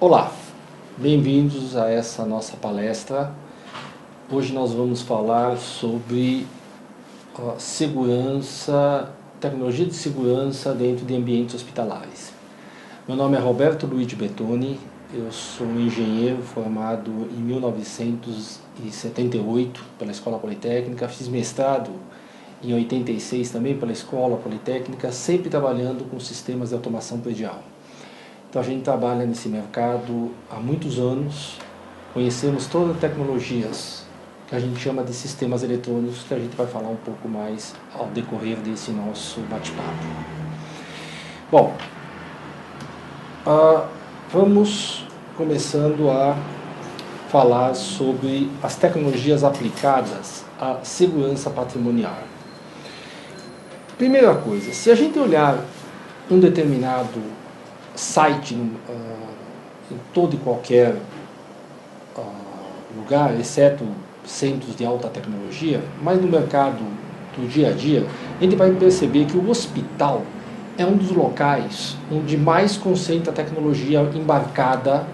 Olá, bem-vindos a essa nossa palestra. Hoje nós vamos falar sobre segurança, tecnologia de segurança dentro de ambientes hospitalares. Meu nome é Roberto Luigi Bettoni, eu sou um engenheiro formado em 1978 pela Escola Politécnica, fiz mestrado em 86 também pela Escola Politécnica, sempre trabalhando com sistemas de automação predial. Então a gente trabalha nesse mercado há muitos anos, conhecemos todas as tecnologias que a gente chama de sistemas eletrônicos, que a gente vai falar um pouco mais ao decorrer desse nosso bate-papo. Bom, vamos começando a falar sobre as tecnologias aplicadas à segurança patrimonial. Primeira coisa, se a gente olhar um determinado site em todo e qualquer lugar, exceto centros de alta tecnologia, mas no mercado do dia a dia, a gente vai perceber que o hospital é um dos locais onde mais concentra a tecnologia embarcada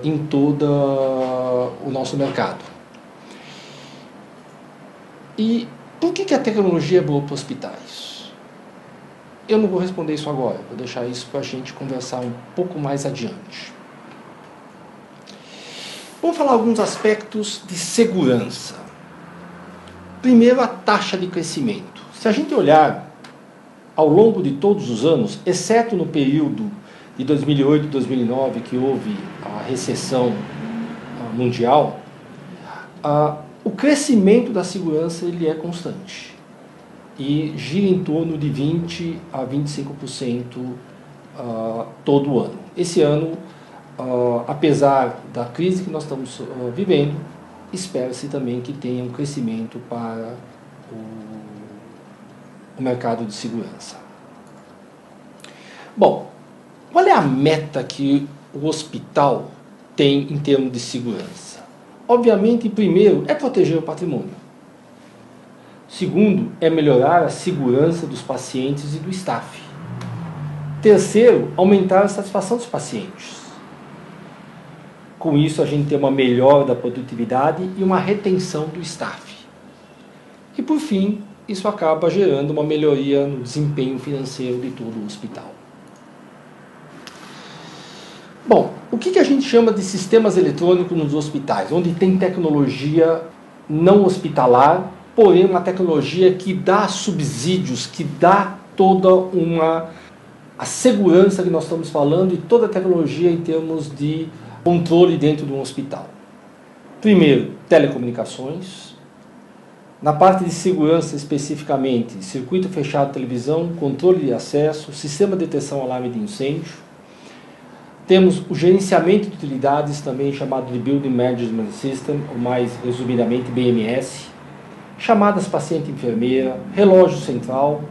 em todo o nosso mercado. E por que a tecnologia é boa para hospitais? Eu não vou responder isso agora, vou deixar isso para a gente conversar um pouco mais adiante. Vamos falar alguns aspectos de segurança. Primeiro, a taxa de crescimento. Se a gente olhar ao longo de todos os anos, exceto no período de 2008 e 2009, que houve a recessão mundial, o crescimento da segurança ele é constante e gira em torno de 20% a 25% todo ano. Esse ano, apesar da crise que nós estamos vivendo, espera-se também que tenha um crescimento para o mercado de segurança. Bom, qual é a meta que o hospital tem em termos de segurança? Obviamente, primeiro, é proteger o patrimônio. Segundo, é melhorar a segurança dos pacientes e do staff. Terceiro, aumentar a satisfação dos pacientes. Com isso, a gente tem uma melhora da produtividade e uma retenção do staff. E, por fim, isso acaba gerando uma melhoria no desempenho financeiro de todo o hospital. Bom, o que a gente chama de sistemas eletrônicos nos hospitais? Onde tem tecnologia não hospitalar, porém uma tecnologia que dá subsídios, que dá toda a segurança que nós estamos falando e toda a tecnologia em termos de controle dentro de um hospital. Primeiro, telecomunicações. Na parte de segurança especificamente, circuito fechado de televisão, controle de acesso, sistema de detecção alarme de incêndio. Temos o gerenciamento de utilidades, também chamado de Building Management System, ou mais resumidamente BMS. Chamadas paciente-enfermeira, relógio central,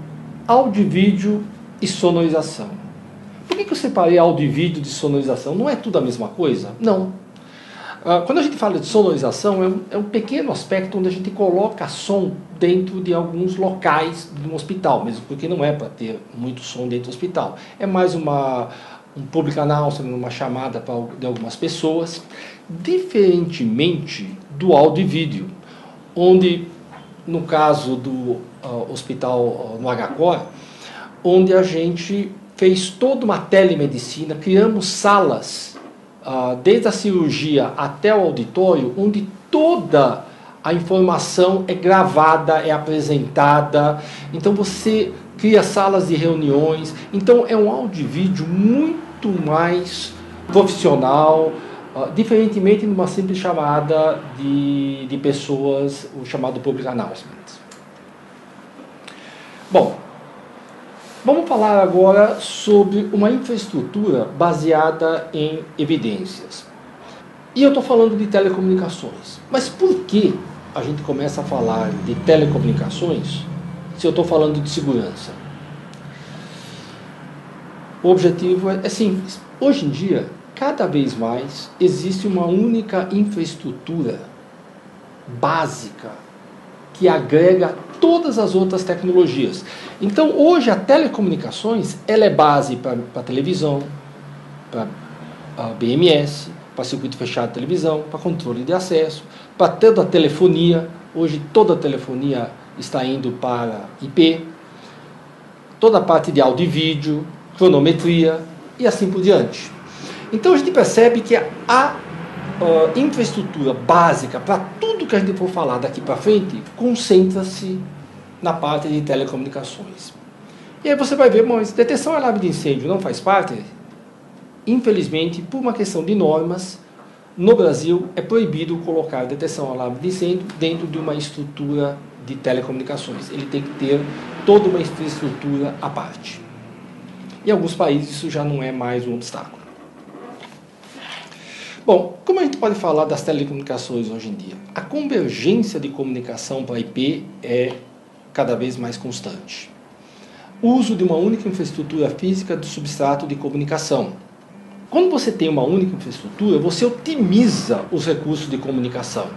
áudio e vídeo e sonorização. Por que eu separei áudio e vídeo de sonorização? Não é tudo a mesma coisa? Não. Quando a gente fala de sonorização, é um pequeno aspecto onde a gente coloca som dentro de alguns locais de um hospital, mesmo porque não é para ter muito som dentro do hospital. É mais um public announcement, uma chamada de algumas pessoas, diferentemente do áudio e vídeo, onde no caso do hospital no HCOR, onde a gente fez toda uma telemedicina, criamos salas, desde a cirurgia até o auditório, onde toda a informação é gravada, é apresentada. Então você cria salas de reuniões. Então é um áudio e vídeo muito mais profissional, diferentemente de uma simples chamada de pessoas, o chamado public announcement. Bom, vamos falar agora sobre uma infraestrutura baseada em evidências. E eu estou falando de telecomunicações. Mas por que a gente começa a falar de telecomunicações se eu estou falando de segurança? O objetivo é simples. Hoje em dia, cada vez mais existe uma única infraestrutura básica que agrega todas as outras tecnologias. Então, hoje, a telecomunicações ela é base para televisão, para BMS, para circuito fechado de televisão, para controle de acesso, para toda a telefonia. Hoje toda a telefonia está indo para IP, toda a parte de áudio e vídeo, cronometria e assim por diante. Então a gente percebe que a infraestrutura básica para tudo que a gente for falar daqui para frente concentra-se na parte de telecomunicações. E aí você vai ver, mas detecção e alarme de incêndio não faz parte? Infelizmente, por uma questão de normas, no Brasil é proibido colocar detecção e alarme de incêndio dentro de uma estrutura de telecomunicações. Ele tem que ter toda uma infraestrutura à parte. Em alguns países isso já não é mais um obstáculo. Bom, como a gente pode falar das telecomunicações hoje em dia? A convergência de comunicação para IP é cada vez mais constante. O uso de uma única infraestrutura física de substrato de comunicação. Quando você tem uma única infraestrutura, você otimiza os recursos de comunicação.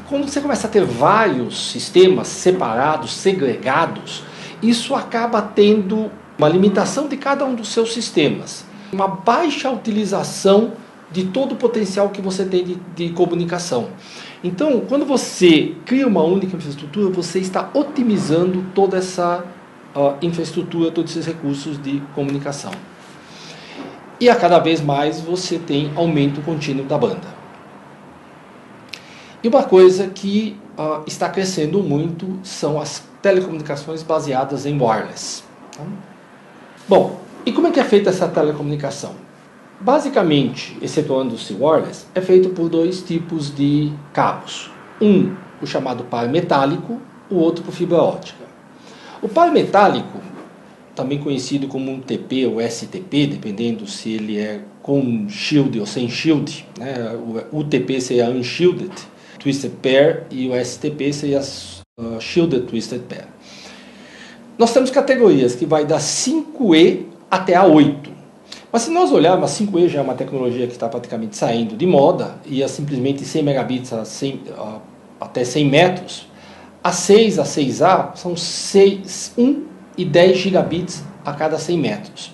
Quando você começa a ter vários sistemas separados, segregados, isso acaba tendo uma limitação de cada um dos seus sistemas. Uma baixa utilização de todo o potencial que você tem de comunicação. Então, quando você cria uma única infraestrutura, você está otimizando toda essa infraestrutura, todos esses recursos de comunicação. E a cada vez mais você tem aumento contínuo da banda. E uma coisa que está crescendo muito são as telecomunicações baseadas em wireless. Bom, e como é que é feita essa telecomunicação? Basicamente, excetuando-se wireless, é feito por dois tipos de cabos. Um, o chamado par metálico, o outro por fibra ótica. O par metálico, também conhecido como um TP ou STP, dependendo se ele é com shield ou sem shield, né? O UTP seria Unshielded Twisted Pair e o STP seria Shielded Twisted Pair. Nós temos categorias que vai da 5E até a 8. Mas se nós olharmos, a 5E já é uma tecnologia que está praticamente saindo de moda, e é simplesmente 100 megabits até 100 metros. A 6, a 6A são 1 e 10 gigabits a cada 100 metros.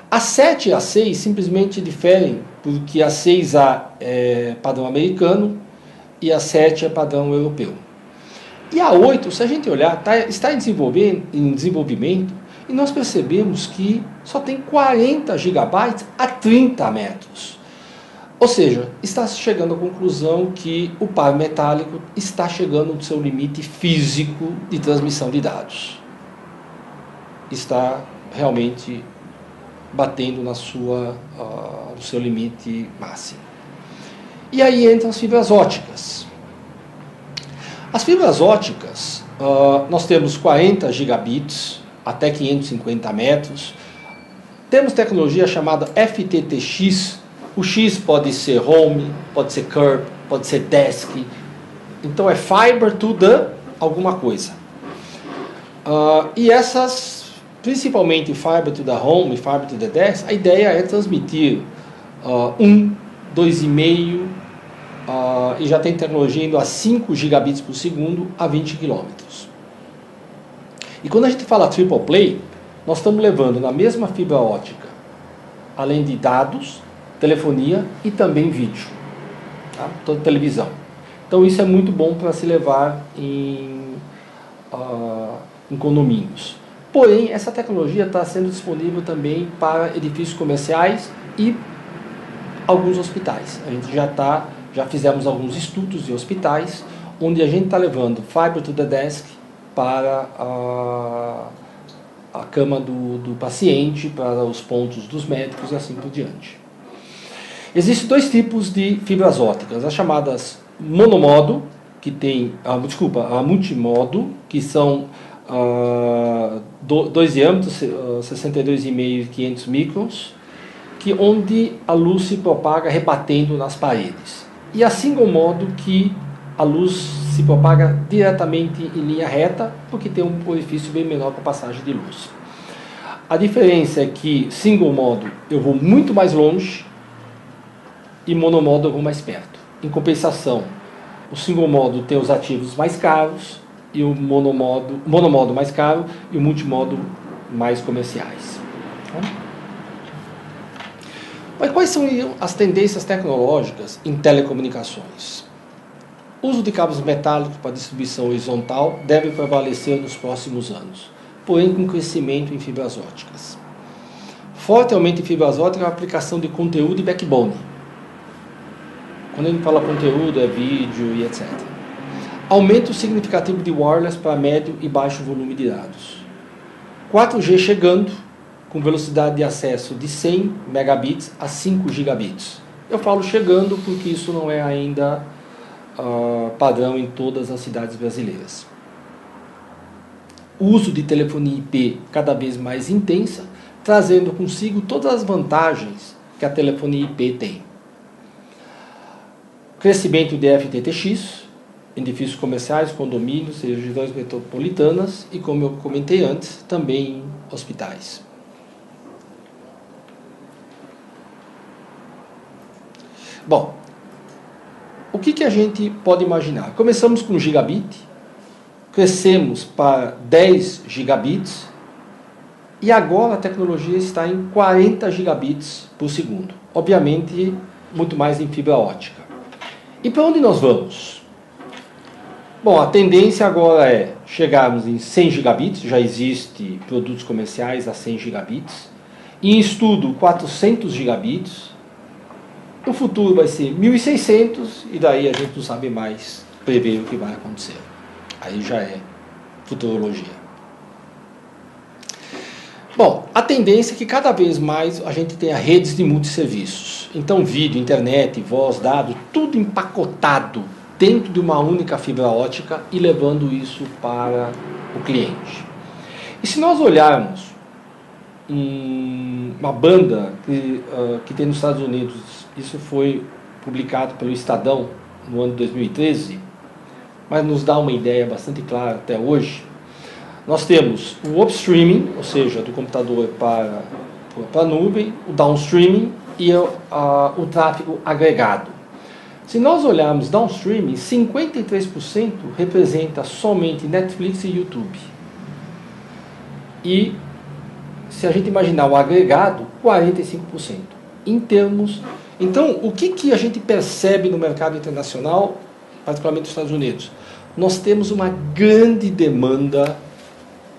A 7 e a 6 simplesmente diferem, porque a 6A é padrão americano e a 7 é padrão europeu. E a 8, se a gente olhar, está em desenvolvimento, e nós percebemos que só tem 40 gigabytes a 30 metros. Ou seja, está chegando à conclusão que o par metálico está chegando no seu limite físico de transmissão de dados. Está realmente batendo no seu limite máximo. E aí entram as fibras óticas. As fibras óticas, nós temos 40 gigabits até 550 metros. Temos tecnologia chamada FTTX. O X pode ser home, pode ser curb, pode ser desk. Então é fiber to the alguma coisa. E essas, principalmente fiber to the home e fiber to the desk, a ideia é transmitir 2,5 e já tem tecnologia indo a 5 gigabits por segundo a 20 km. E quando a gente fala triple play, nós estamos levando na mesma fibra ótica, além de dados, telefonia e também vídeo, tá? Toda televisão. Então isso é muito bom para se levar em condomínios. Porém, essa tecnologia está sendo disponível também para edifícios comerciais e alguns hospitais. A gente já fizemos alguns estudos em hospitais, onde a gente está levando fiber to the desk para a cama do paciente, para os pontos dos médicos e assim por diante. Existem dois tipos de fibras ópticas, as chamadas monomodo, que tem, a multimodo, que são 2 diâmetros, 62,5 e 500 microns, onde a luz se propaga rebatendo nas paredes. E a single modo, que a luz se propaga diretamente em linha reta, porque tem um orifício bem menor para passagem de luz. A diferença é que single modo eu vou muito mais longe e monomodo eu vou mais perto. Em compensação, o single modo tem os ativos mais caros e o monomodo mais caro e o multimodo mais comerciais. Mas quais são as tendências tecnológicas em telecomunicações? O uso de cabos metálicos para distribuição horizontal deve prevalecer nos próximos anos, porém com crescimento em fibras óticas. Forte aumento em fibras óticas é a aplicação de conteúdo e backbone. Quando a gente fala conteúdo, é vídeo e etc. Aumento significativo de wireless para médio e baixo volume de dados. 4G chegando, com velocidade de acesso de 100 megabits a 5 gigabits. Eu falo chegando porque isso não é ainda padrão em todas as cidades brasileiras. O uso de telefonia IP cada vez mais intensa, trazendo consigo todas as vantagens que a telefonia IP tem. Crescimento de FTTX, em edifícios comerciais, condomínios e regiões metropolitanas e, como eu comentei antes, também em hospitais. Bom, o que a gente pode imaginar? Começamos com 1 gigabit, crescemos para 10 gigabits e agora a tecnologia está em 40 gigabits por segundo. Obviamente, muito mais em fibra ótica. E para onde nós vamos? Bom, a tendência agora é chegarmos em 100 gigabits, já existe produtos comerciais a 100 gigabits, em estudo 400 gigabits, no futuro vai ser 1.600 e daí a gente não sabe mais prever o que vai acontecer. Aí já é futurologia. Bom, a tendência é que cada vez mais a gente tenha redes de multisserviços. Então vídeo, internet, voz, dados, tudo empacotado dentro de uma única fibra ótica e levando isso para o cliente. E se nós olharmos uma banda que tem nos Estados Unidos, isso foi publicado pelo Estadão no ano de 2013, mas nos dá uma ideia bastante clara até hoje. Nós temos o upstreaming, ou seja, do computador para a nuvem, o downstreaming e o tráfego agregado. Se nós olharmos downstreaming, 53% representa somente Netflix e YouTube. E se a gente imaginar o agregado, 45%. Então, o que a gente percebe no mercado internacional, particularmente nos Estados Unidos? Nós temos uma grande demanda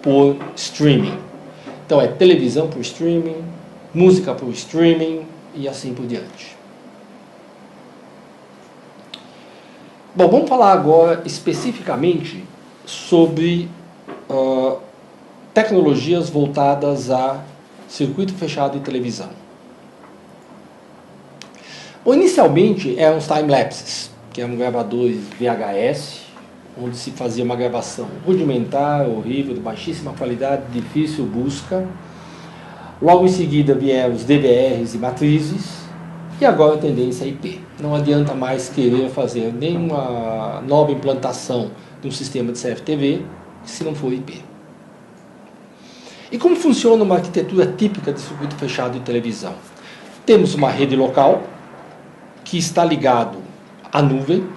por streaming. Então é televisão por streaming, música por streaming e assim por diante. Bom, vamos falar agora especificamente sobre tecnologias voltadas a circuito fechado e televisão. Bom, inicialmente eram os time-lapses, que eram gravadores VHS, onde se fazia uma gravação rudimentar, horrível, de baixíssima qualidade, difícil busca. Logo em seguida vieram os DVRs e matrizes, e agora a tendência é IP. Não adianta mais querer fazer nenhuma nova implantação de um sistema de CFTV se não for IP. E como funciona uma arquitetura típica de circuito fechado de televisão? Temos uma rede local, que está ligado à nuvem.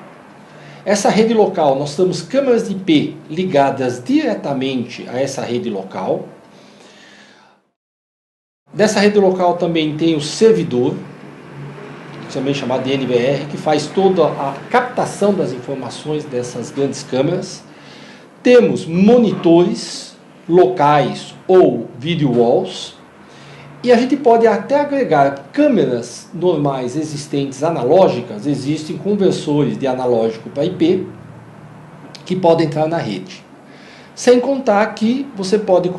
Essa rede local, nós temos câmeras de IP ligadas diretamente a essa rede local. Dessa rede local também tem o servidor, também chamado de NVR, que faz toda a captação das informações dessas grandes câmeras. Temos monitores locais ou video walls. E a gente pode até agregar câmeras normais existentes analógicas, existem conversores de analógico para IP, que podem entrar na rede. Sem contar que você pode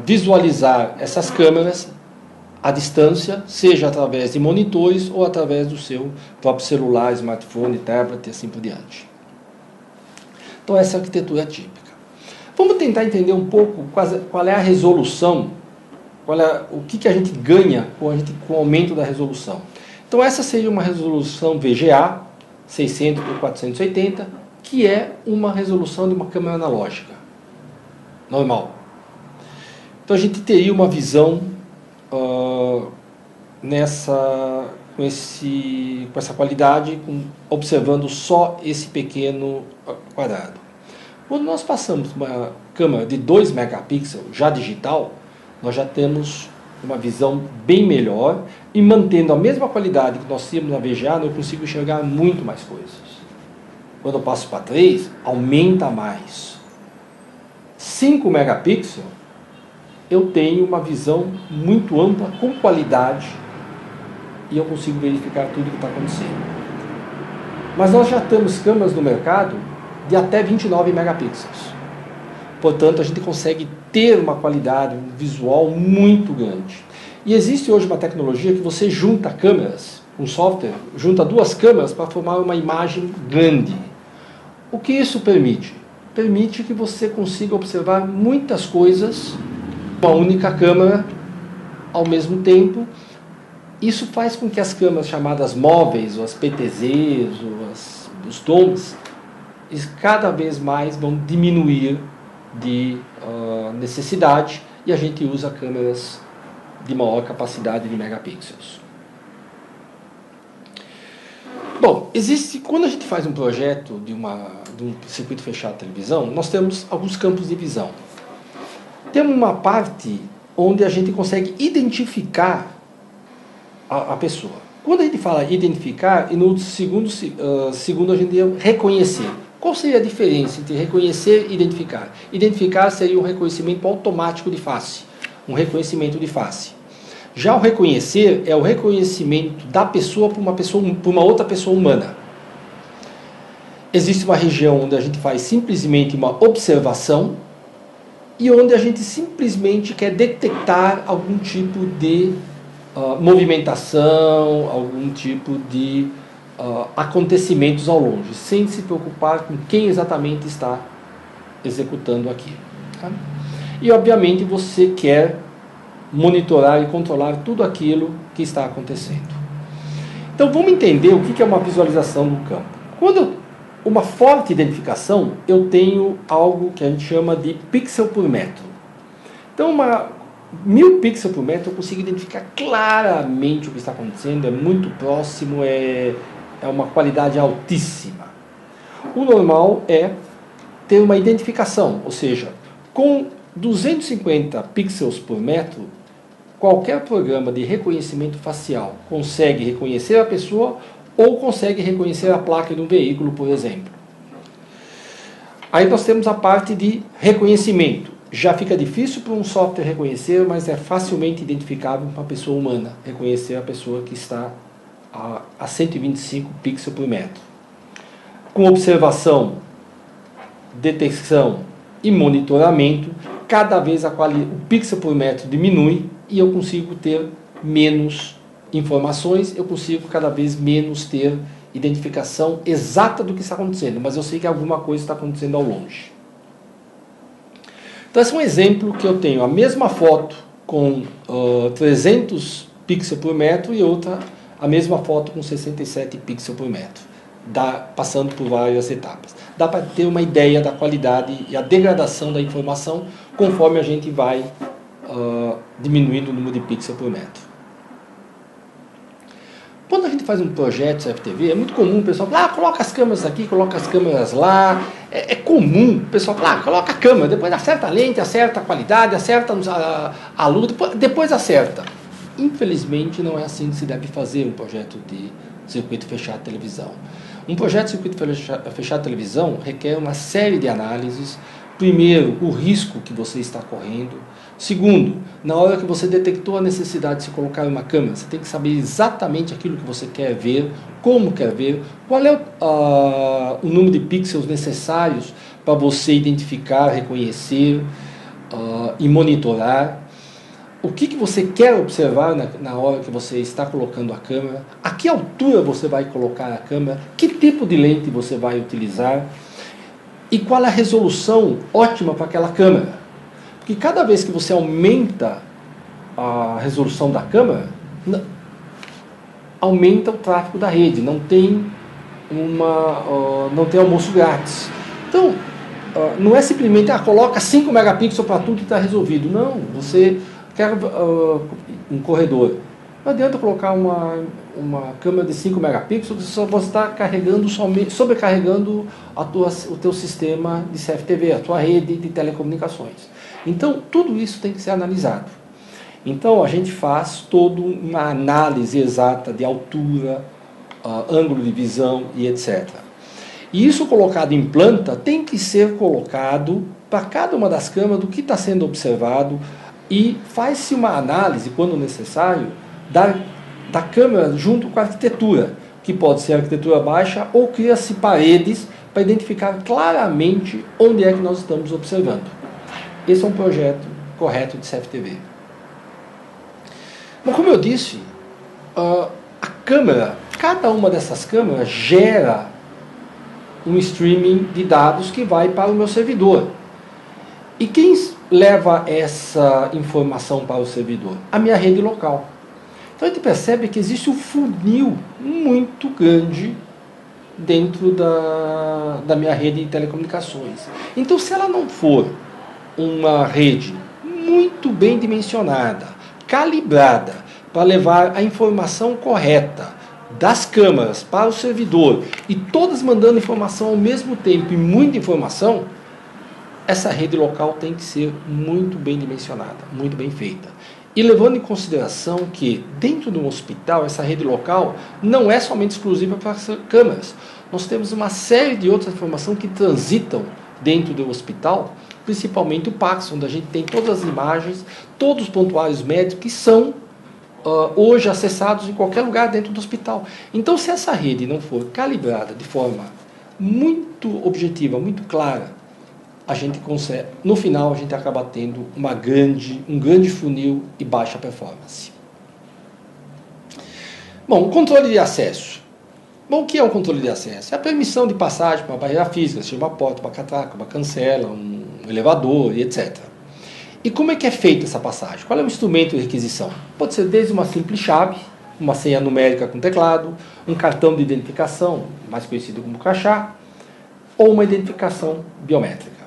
visualizar essas câmeras à distância, seja através de monitores ou através do seu próprio celular, smartphone, tablet e assim por diante. Então essa é a arquitetura típica. Vamos tentar entender um pouco qual é a resolução, o que a gente ganha com o aumento da resolução. Então essa seria uma resolução VGA 600 por 480, que é uma resolução de uma câmera analógica normal. Então a gente teria uma visão com essa qualidade, observando só esse pequeno quadrado. Quando nós passamos uma câmera de 2 megapixels já digital, nós já temos uma visão bem melhor, e mantendo a mesma qualidade que nós tínhamos na VGA, eu consigo enxergar muito mais coisas. Quando eu passo para 3, aumenta mais. 5 megapixels, eu tenho uma visão muito ampla, com qualidade, e eu consigo verificar tudo o que está acontecendo. Mas nós já temos câmeras no mercado de até 29 megapixels. Portanto, a gente consegue ter uma qualidade, um visual muito grande. E existe hoje uma tecnologia que você junta câmeras, um software, junta 2 câmeras para formar uma imagem grande. O que isso permite? Permite que você consiga observar muitas coisas com uma única câmera ao mesmo tempo. Isso faz com que as câmeras chamadas móveis, ou as PTZs, ou os DOMs, cada vez mais vão diminuir de necessidade, e a gente usa câmeras de maior capacidade de megapixels. Bom, quando a gente faz um projeto de um circuito fechado de televisão, nós temos alguns campos de visão. Temos uma parte onde a gente consegue identificar a pessoa. Quando a gente fala identificar, e no segundo a gente ia reconhecer. Qual seria a diferença entre reconhecer e identificar? Identificar seria um reconhecimento automático de face, um reconhecimento de face. Já o reconhecer é o reconhecimento da pessoa por uma outra pessoa humana. Existe uma região onde a gente faz simplesmente uma observação e onde a gente simplesmente quer detectar algum tipo de movimentação, algum tipo de acontecimentos ao longe, sem se preocupar com quem exatamente está executando aquilo. Tá? E obviamente você quer monitorar e controlar tudo aquilo que está acontecendo. Então vamos entender o que é uma visualização no campo. Quando uma forte identificação, eu tenho algo que a gente chama de pixel por metro. Então 1000 pixels por metro eu consigo identificar claramente o que está acontecendo, é muito próximo, é uma qualidade altíssima. O normal é ter uma identificação, ou seja, com 250 pixels por metro, qualquer programa de reconhecimento facial consegue reconhecer a pessoa ou consegue reconhecer a placa de um veículo, por exemplo. Aí nós temos a parte de reconhecimento. Já fica difícil para um software reconhecer, mas é facilmente identificável para uma pessoa humana reconhecer a pessoa que está a 125 pixels por metro. Com observação, detecção e monitoramento, cada vez o pixel por metro diminui e eu consigo ter menos informações, eu consigo cada vez menos ter identificação exata do que está acontecendo, mas eu sei que alguma coisa está acontecendo ao longe. Então esse é um exemplo que eu tenho a mesma foto com 300 pixels por metro e outra a mesma foto com 67 pixels por metro, passando por várias etapas. Dá para ter uma ideia da qualidade e a degradação da informação conforme a gente vai diminuindo o número de pixels por metro. Quando a gente faz um projeto CFTV, é muito comum o pessoal falar, coloca as câmeras aqui, coloca as câmeras lá. É comum o pessoal falar, coloca a câmera, depois acerta a lente, acerta a qualidade, acerta a luz, depois acerta. Infelizmente não é assim que se deve fazer um projeto de circuito fechado de televisão. Um projeto de circuito fechado de televisão requer uma série de análises. Primeiro, o risco que você está correndo. Segundo, na hora que você detectou a necessidade de se colocar uma câmera, você tem que saber exatamente aquilo que você quer ver, como quer ver, qual é o número de pixels necessários para você identificar, reconhecer e monitorar. O que você quer observar na hora que você está colocando a câmera, a que altura você vai colocar a câmera, que tipo de lente você vai utilizar e qual é a resolução ótima para aquela câmera. Porque cada vez que você aumenta a resolução da câmera, aumenta o tráfego da rede, não tem almoço grátis. Então, não é simplesmente, coloca 5 megapixels para tudo e está resolvido. Não, você quer um corredor. Não adianta colocar uma câmera de 5 megapixels, você só está sobrecarregando o teu sistema de CFTV, a tua rede de telecomunicações. Então, tudo isso tem que ser analisado. Então a gente faz toda uma análise exata de altura, ângulo de visão e etc. E isso colocado em planta tem que ser colocado para cada uma das câmeras do que está sendo observado e faz-se uma análise, quando necessário, da câmera junto com a arquitetura, que pode ser arquitetura baixa ou cria-se paredes para identificar claramente onde é que nós estamos observando. Esse é um projeto correto de CFTV. Bom, como eu disse, a câmera, cada uma dessas câmeras gera um streaming de dados que vai para o meu servidor. E quem leva essa informação para o servidor? A minha rede local. Então a gente percebe que existe um funil muito grande dentro da minha rede de telecomunicações. Então, se ela não for uma rede muito bem dimensionada, calibrada, para levar a informação correta das câmeras para o servidor e todas mandando informação ao mesmo tempo e muita informação, essa rede local tem que ser muito bem dimensionada, muito bem feita. E levando em consideração que dentro de um hospital, essa rede local não é somente exclusiva para as câmeras. Nós temos uma série de outras informações que transitam dentro do hospital, principalmente o PACS, onde a gente tem todas as imagens, todos os pontuários médicos que são hoje acessados em qualquer lugar dentro do hospital. Então, se essa rede não for calibrada de forma muito objetiva, muito clara, a gente consegue, no final a gente acaba tendo um grande funil e baixa performance. Bom, controle de acesso. Bom, o que é um controle de acesso? É a permissão de passagem para uma barreira física, seja uma porta, uma catraca, uma cancela, um elevador e etc. E como é que é feita essa passagem? Qual é o instrumento de requisição? Pode ser desde uma simples chave, uma senha numérica com teclado, um cartão de identificação, mais conhecido como crachá, ou uma identificação biométrica.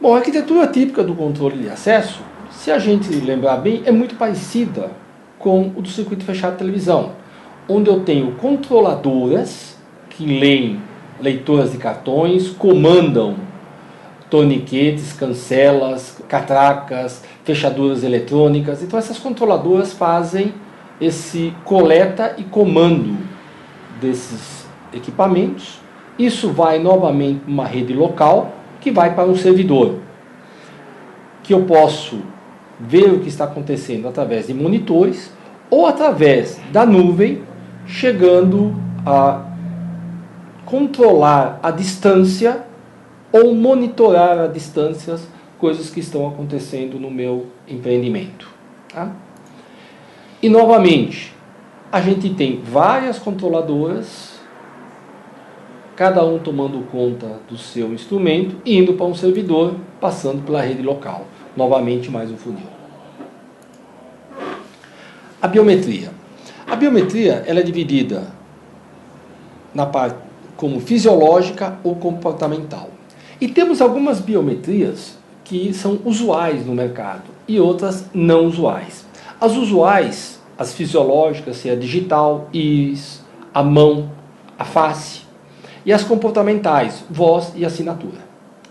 Bom, a arquitetura típica do controle de acesso, se a gente lembrar bem, é muito parecida com o do circuito fechado de televisão, onde eu tenho controladoras que leem leitoras de cartões, comandam torniquetes, cancelas, catracas, fechaduras eletrônicas. Então essas controladoras fazem esse coleta e comando desses equipamentos. Isso vai novamente para uma rede local, que vai para um servidor, que eu posso ver o que está acontecendo através de monitores ou através da nuvem, chegando a controlar a distância ou monitorar a distância coisas que estão acontecendo no meu empreendimento. Tá? E novamente, a gente tem várias controladoras, cada um tomando conta do seu instrumento, indo para um servidor, passando pela rede local. Novamente, mais um funil. A biometria. A biometria ela é dividida na parte como fisiológica ou comportamental. E temos algumas biometrias que são usuais no mercado e outras não usuais. As usuais, as fisiológicas, seja a digital, íris, a mão, a face. E as comportamentais, voz e assinatura.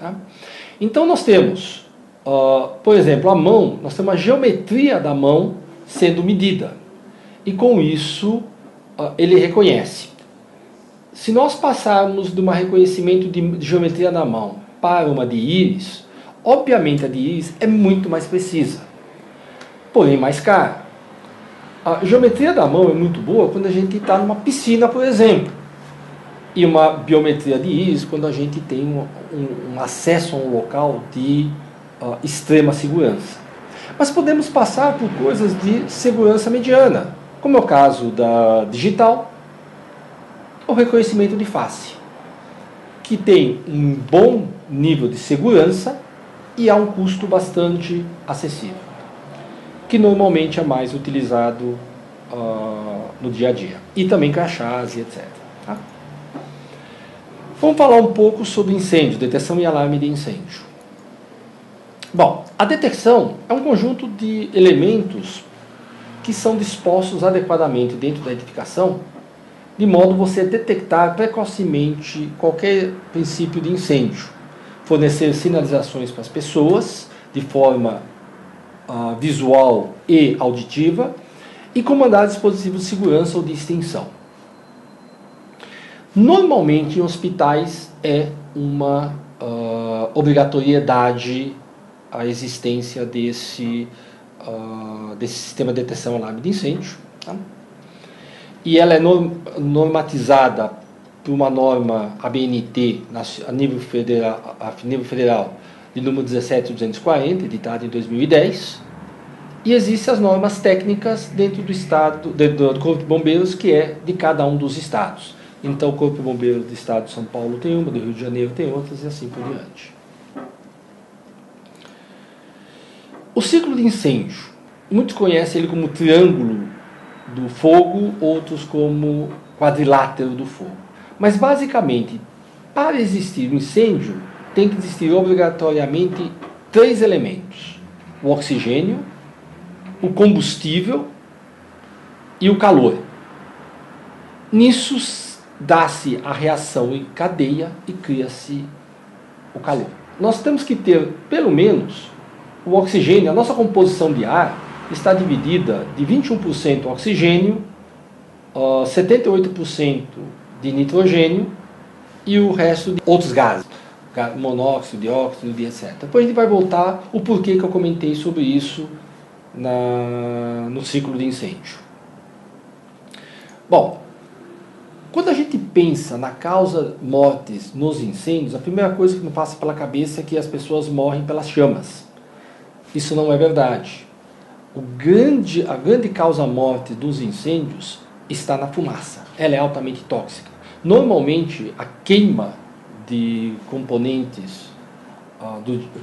Tá? Então nós temos, por exemplo, a mão, nós temos a geometria da mão sendo medida. E com isso, ele reconhece. Se nós passarmos de um reconhecimento de geometria da mão para uma de íris, obviamente a de íris é muito mais precisa, porém mais cara. A geometria da mão é muito boa quando a gente está numa piscina, por exemplo. E uma biometria de íris quando a gente tem um acesso a um local de extrema segurança. Mas podemos passar por coisas de segurança mediana, como é o caso da digital, o reconhecimento de face, que tem um bom nível de segurança e há um custo bastante acessível, que normalmente é mais utilizado no dia a dia, e também crachás e etc. Tá? Vamos falar um pouco sobre incêndio, detecção e alarme de incêndio. Bom, a detecção é um conjunto de elementos que são dispostos adequadamente dentro da edificação, de modo você detectar precocemente qualquer princípio de incêndio, fornecer sinalizações para as pessoas de forma visual e auditiva, e comandar dispositivos de segurança ou de extinção. Normalmente, em hospitais, é uma obrigatoriedade a existência desse sistema de detecção alarme de incêndio. Tá? E ela é normatizada por uma norma ABNT a nível federal de número 17240, editada em 2010. E existem as normas técnicas dentro do Corpo de Bombeiros, que é de cada um dos estados. Então, o Corpo de Bombeiros do estado de São Paulo tem uma, do Rio de Janeiro tem outras, e assim por diante. O ciclo de incêndio, muitos conhecem ele como triângulo do fogo, outros como quadrilátero do fogo. Mas, basicamente, para existir um incêndio, tem que existir obrigatoriamente 3 elementos: o oxigênio, o combustível e o calor. Nisso dá-se a reação em cadeia e cria-se o calor. Nós temos que ter, pelo menos, o oxigênio. A nossa composição de ar está dividida de 21% oxigênio, 78% de nitrogênio e o resto de outros gases, monóxido, dióxido, etc. Depois a gente vai voltar o porquê que eu comentei sobre isso no ciclo de incêndio. Bom, quando a gente pensa na causa mortes nos incêndios, a primeira coisa que me passa pela cabeça é que as pessoas morrem pelas chamas. Isso não é verdade. A grande causa morte dos incêndios está na fumaça. Ela é altamente tóxica. Normalmente, a queima de componentes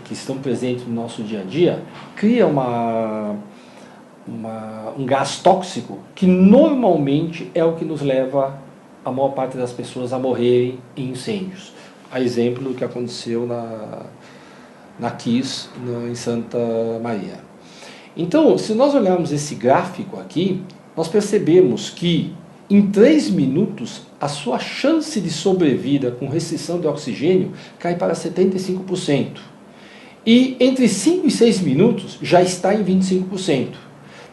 que estão presentes no nosso dia a dia cria um gás tóxico que normalmente é o que nos leva a maior parte das pessoas a morrerem em incêndios. A exemplo do que aconteceu na Kiss, em Santa Maria. Então, se nós olharmos esse gráfico aqui, nós percebemos que em 3 minutos a sua chance de sobrevida com restrição de oxigênio cai para 75%. E entre 5 e 6 minutos já está em 25%.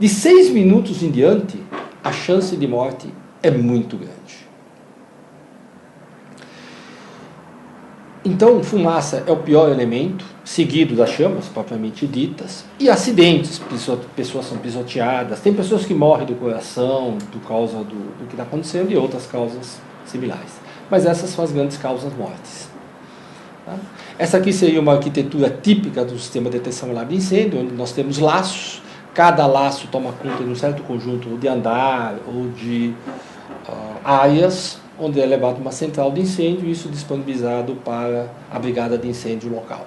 De 6 minutos em diante, a chance de morte é muito grande. Então, fumaça é o pior elemento, seguido das chamas propriamente ditas, e acidentes, pessoas são pisoteadas, tem pessoas que morrem do coração por causa do que está acontecendo e outras causas similares. Mas essas são as grandes causas mortes. Tá? Essa aqui seria uma arquitetura típica do sistema de detecção alarme de incêndio, onde nós temos laços, cada laço toma conta de um certo conjunto de andar ou de áreas, onde é levado uma central de incêndio e isso disponibilizado para a brigada de incêndio local.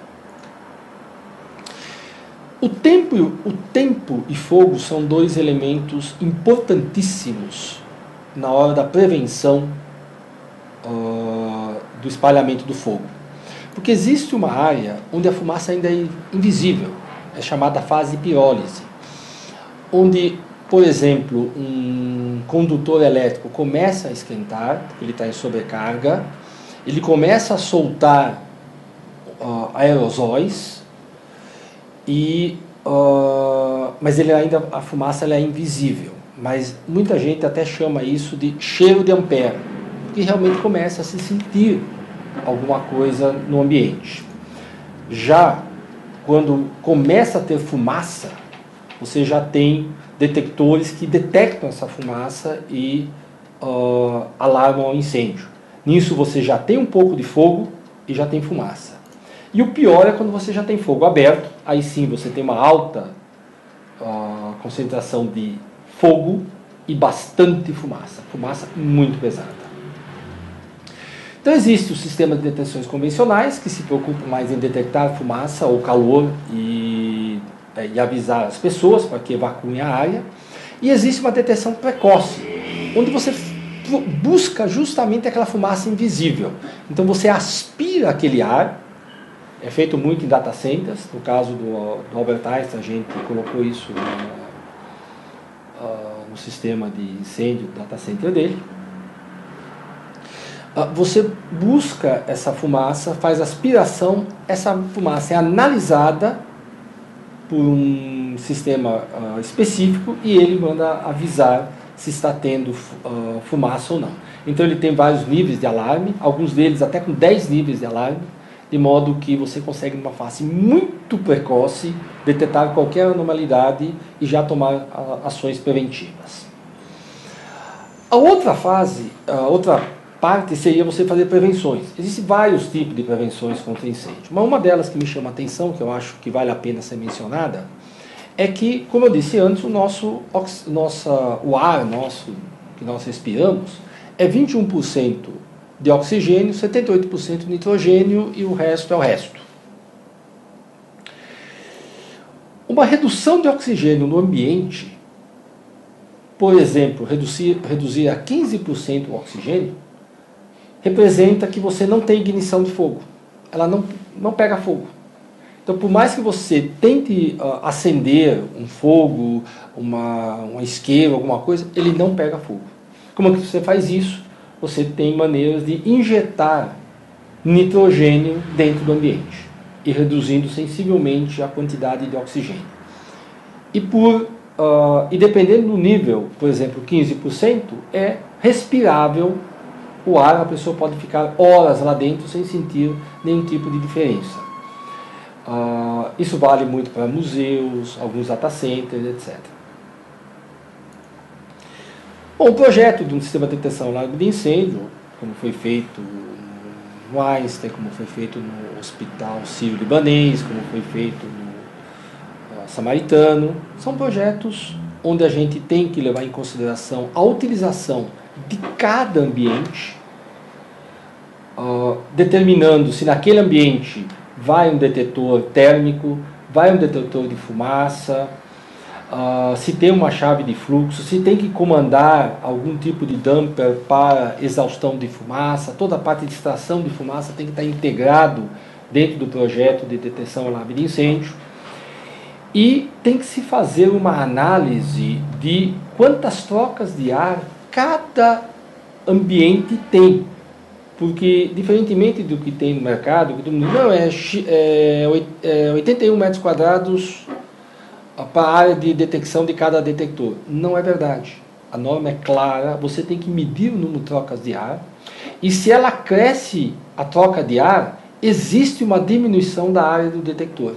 O tempo e fogo são 2 elementos importantíssimos na hora da prevenção do espalhamento do fogo. Porque existe uma área onde a fumaça ainda é invisível, é chamada fase de pirólise, onde, por exemplo, um condutor elétrico começa a esquentar, ele está em sobrecarga, ele começa a soltar aerosóis, mas a fumaça ela é invisível. Mas muita gente até chama isso de cheiro de Ampère, que realmente começa a se sentir alguma coisa no ambiente. Já quando começa a ter fumaça, você já tem detectores que detectam essa fumaça e alarmam ao incêndio. Nisso você já tem um pouco de fogo e já tem fumaça. E o pior é quando você já tem fogo aberto, aí sim você tem uma alta concentração de fogo e bastante fumaça muito pesada. Então existe o sistema de detecções convencionais que se preocupam mais em detectar fumaça ou calor e avisar as pessoas para que evacuem a área. E existe uma detecção precoce, onde você busca justamente aquela fumaça invisível. Então você aspira aquele ar, é feito muito em data centers, no caso do Albert Einstein a gente colocou isso no sistema de incêndio do data center dele. Você busca essa fumaça, faz aspiração, essa fumaça é analisada por um sistema específico e ele manda avisar se está tendo fumaça ou não. Então ele tem vários níveis de alarme, alguns deles até com 10 níveis de alarme, de modo que você consegue, numa fase muito precoce, detectar qualquer anormalidade e já tomar ações preventivas. A outra fase, a outra parte seria você fazer prevenções. Existem vários tipos de prevenções contra incêndio. Mas uma delas que me chama a atenção, que eu acho que vale a pena ser mencionada, é que, como eu disse antes, o ar nosso que nós respiramos é 21% de oxigênio, 78% de nitrogênio e o resto é o resto. Uma redução de oxigênio no ambiente, por exemplo, reduzir a 15% o oxigênio, representa que você não tem ignição de fogo. Ela não pega fogo. Então, por mais que você tente acender um fogo, uma isqueira, alguma coisa, ele não pega fogo. Como é que você faz isso? Você tem maneiras de injetar nitrogênio dentro do ambiente e reduzindo sensivelmente a quantidade de oxigênio. E dependendo do nível, por exemplo, 15%, é respirável o ar, a pessoa pode ficar horas lá dentro sem sentir nenhum tipo de diferença. Isso vale muito para museus, alguns data centers, etc. Bom, o projeto de um sistema de detecção de incêndio, como foi feito no Einstein, como foi feito no Hospital Sírio-Libanês, como foi feito no Samaritano, são projetos onde a gente tem que levar em consideração a utilização de cada ambiente, determinando se naquele ambiente vai um detetor térmico, vai um detetor de fumaça, se tem uma chave de fluxo, se tem que comandar algum tipo de damper para exaustão de fumaça, toda a parte de extração de fumaça tem que estar integrado dentro do projeto de detecção e alarme de incêndio. E tem que se fazer uma análise de quantas trocas de ar cada ambiente tem. Porque, diferentemente do que tem no mercado, que todo mundo não é 81 metros quadrados para a área de detecção de cada detector. Não é verdade. A norma é clara, você tem que medir o número de trocas de ar, e se ela cresce a troca de ar, existe uma diminuição da área do detector.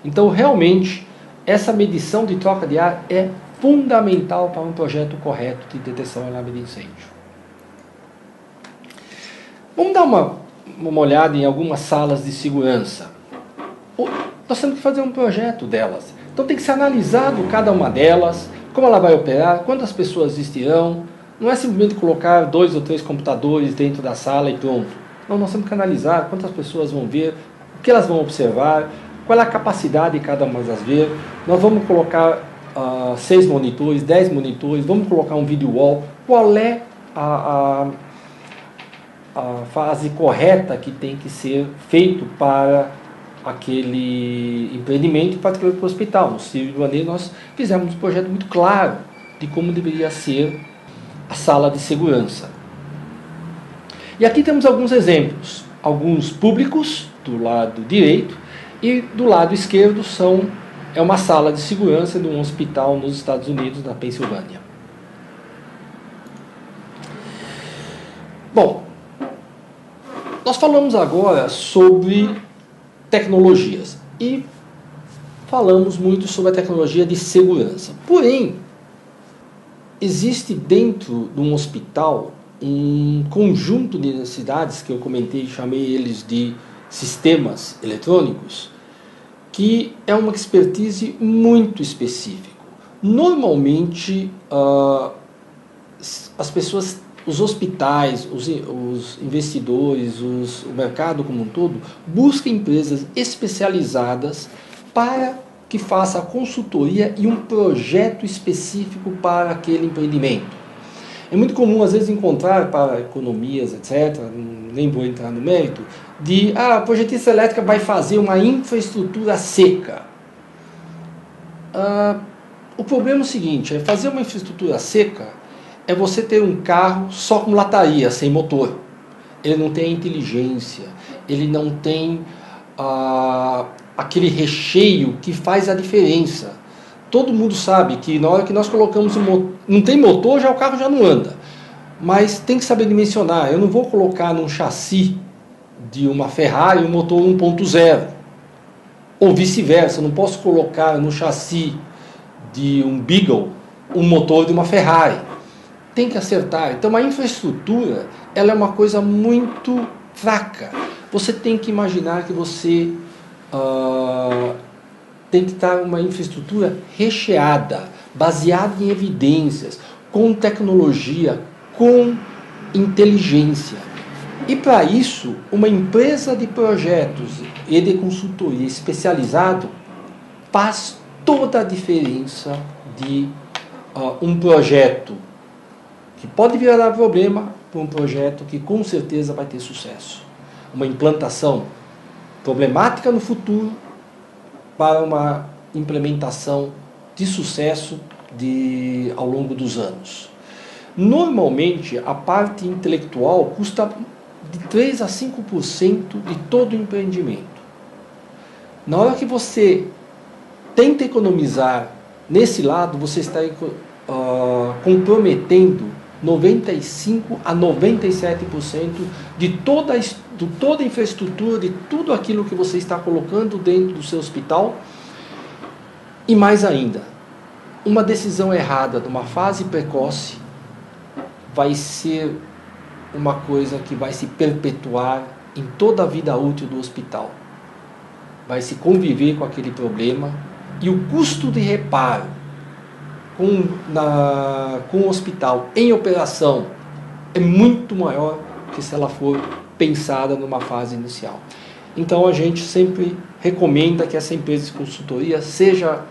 Então, realmente, essa medição de troca de ar é fundamental para um projeto correto de detecção e alarme de incêndio. Vamos dar uma olhada em algumas salas de segurança. Nós temos que fazer um projeto delas. Então tem que ser analisado cada uma delas, como ela vai operar, quantas pessoas existirão. Não é simplesmente colocar 2 ou 3 computadores dentro da sala e pronto. Não, nós temos que analisar quantas pessoas vão ver, o que elas vão observar, qual é a capacidade de cada uma das ver. Nós vamos colocar 6 monitores, 10 monitores, vamos colocar um video wall. Qual é a fase correta que tem que ser feito para aquele empreendimento, particularmente para o hospital. No Sírio-Libanês nós fizemos um projeto muito claro de como deveria ser a sala de segurança. E aqui temos alguns exemplos, alguns públicos do lado direito e do lado esquerdo é uma sala de segurança de um hospital nos Estados Unidos, na Pensilvânia. Bom, nós falamos agora sobre tecnologias e falamos muito sobre a tecnologia de segurança. Porém, existe dentro de um hospital um conjunto de necessidades que eu comentei, chamei eles de sistemas eletrônicos, que é uma expertise muito específica. Normalmente, as pessoas, os hospitais, os investidores, o mercado como um todo, buscam empresas especializadas para que faça a consultoria e um projeto específico para aquele empreendimento. É muito comum, às vezes, encontrar para economias, etc., nem vou entrar no mérito, a projetista elétrica vai fazer uma infraestrutura seca. O problema é o seguinte, fazer uma infraestrutura seca é você ter um carro só com lataria, sem motor. Ele não tem inteligência, ele não tem aquele recheio que faz a diferença. Todo mundo sabe que na hora que nós colocamos não tem motor, já o carro já não anda. Mas tem que saber dimensionar. Eu não vou colocar num chassi de uma Ferrari um motor 1.0. Ou vice-versa, eu não posso colocar no chassi de um Beagle um motor de uma Ferrari. Tem que acertar. Então a infraestrutura ela é uma coisa muito fraca. Você tem que imaginar que você tem que estar uma infraestrutura recheada, baseada em evidências, com tecnologia, com inteligência. E para isso, uma empresa de projetos e de consultoria especializado faz toda a diferença de um projeto que pode virar problema para um projeto que com certeza vai ter sucesso. Uma implantação problemática no futuro para uma implementação de sucesso ao longo dos anos. Normalmente, a parte intelectual custa de 3 a 5% de todo o empreendimento. Na hora que você tenta economizar nesse lado, você está comprometendo 95 a 97% de toda a infraestrutura, de tudo aquilo que você está colocando dentro do seu hospital. E mais ainda, uma decisão errada numa fase precoce vai ser uma coisa que vai se perpetuar em toda a vida útil do hospital. Vai se conviver com aquele problema e o custo de reparo com o hospital em operação é muito maior que se ela for pensada numa fase inicial. Então a gente sempre recomenda que essa empresa de consultoria seja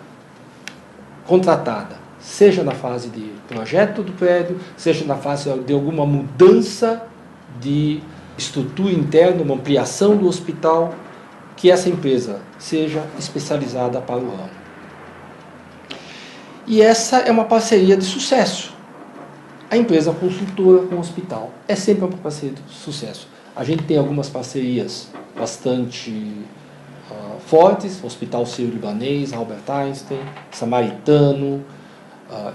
contratada, seja na fase de projeto do prédio, seja na fase de alguma mudança de estrutura interna, uma ampliação do hospital, que essa empresa seja especializada para o ramo. E essa é uma parceria de sucesso. A empresa consultora com o hospital é sempre uma parceria de sucesso. A gente tem algumas parcerias bastante fortes, Hospital Sírio-Libanês, Albert Einstein, Samaritano,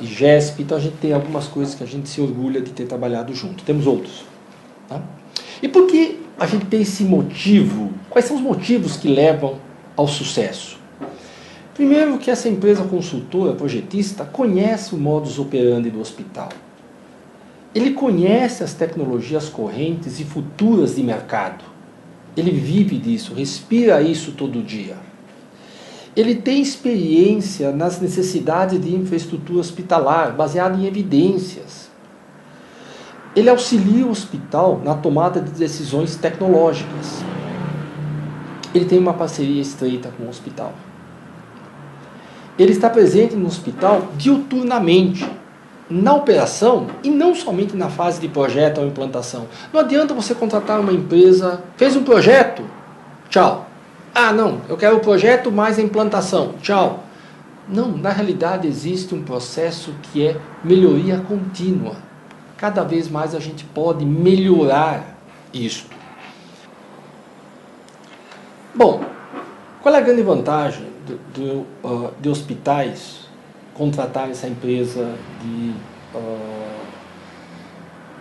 IGESP. Então a gente tem algumas coisas que a gente se orgulha de ter trabalhado junto. Temos outros. Tá? E por que a gente tem esse motivo? Quais são os motivos que levam ao sucesso? Primeiro, que essa empresa consultora, projetista, conhece o modus operandi do hospital. Ele conhece as tecnologias correntes e futuras de mercado. Ele vive disso, respira isso todo dia. Ele tem experiência nas necessidades de infraestrutura hospitalar, baseada em evidências. Ele auxilia o hospital na tomada de decisões tecnológicas. Ele tem uma parceria estreita com o hospital. Ele está presente no hospital diuturnamente, na operação e não somente na fase de projeto ou implantação. Não adianta você contratar uma empresa, fez um projeto, tchau. Ah, não, eu quero o projeto mais a implantação, tchau. Não, na realidade existe um processo que é melhoria contínua. Cada vez mais a gente pode melhorar isto. Bom, qual é a grande vantagem de hospitais contratar essa empresa de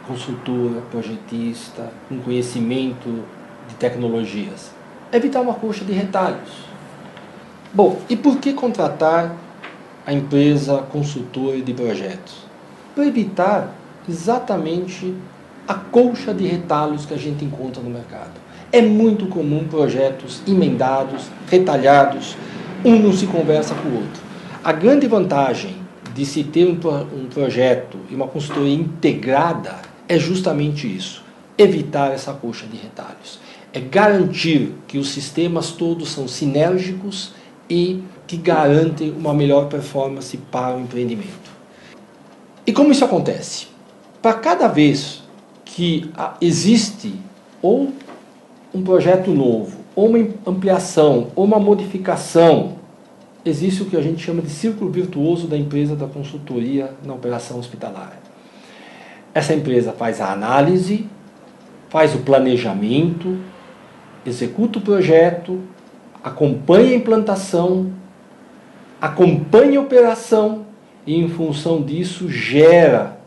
consultora, projetista, com conhecimento de tecnologias? Evitar uma coxa de retalhos. Bom, e por que contratar a empresa consultora de projetos? Para evitar exatamente a colcha de retalhos que a gente encontra no mercado. É muito comum projetos emendados, retalhados, um não se conversa com o outro. A grande vantagem de se ter um projeto e uma consultoria integrada é justamente isso, evitar essa coxa de retalhos. É garantir que os sistemas todos são sinérgicos e que garantem uma melhor performance para o empreendimento. E como isso acontece? Para cada vez que existe ou um projeto novo, ou uma ampliação, ou uma modificação, existe o que a gente chama de círculo virtuoso da empresa da consultoria na operação hospitalar. Essa empresa faz a análise, faz o planejamento, executa o projeto, acompanha a implantação, acompanha a operação e, em função disso, gera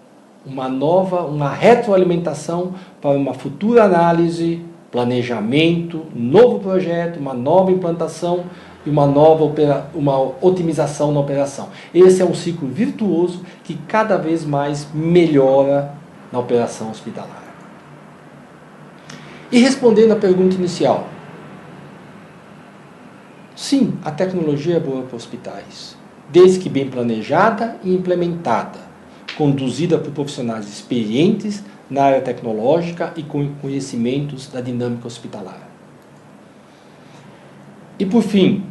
uma retroalimentação para uma futura análise, planejamento, novo projeto, uma nova implantação e uma otimização na operação. Esse é um ciclo virtuoso que cada vez mais melhora na operação hospitalar. E respondendo à pergunta inicial, sim, a tecnologia é boa para hospitais, desde que bem planejada e implementada, conduzida por profissionais experientes na área tecnológica e com conhecimentos da dinâmica hospitalar. E por fim,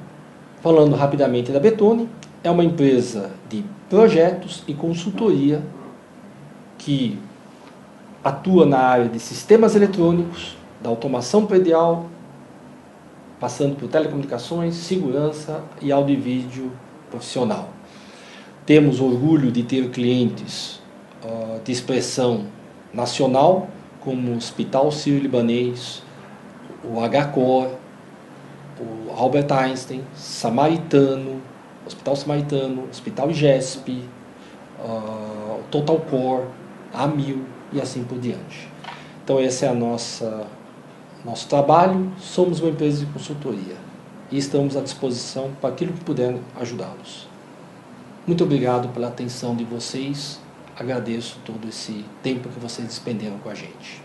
falando rapidamente da Betone, é uma empresa de projetos e consultoria que atua na área de sistemas eletrônicos, da automação predial, passando por telecomunicações, segurança e áudio e vídeo profissional. Temos orgulho de ter clientes de expressão nacional, como o Hospital Sírio-Libanês, o HCOR, o Albert Einstein, Samaritano, Hospital Samaritano, Hospital IGESP, o Total Core, a Amil e assim por diante. Então esse é nosso trabalho, somos uma empresa de consultoria e estamos à disposição para aquilo que puder ajudá-los. Muito obrigado pela atenção de vocês, agradeço todo esse tempo que vocês despenderam com a gente.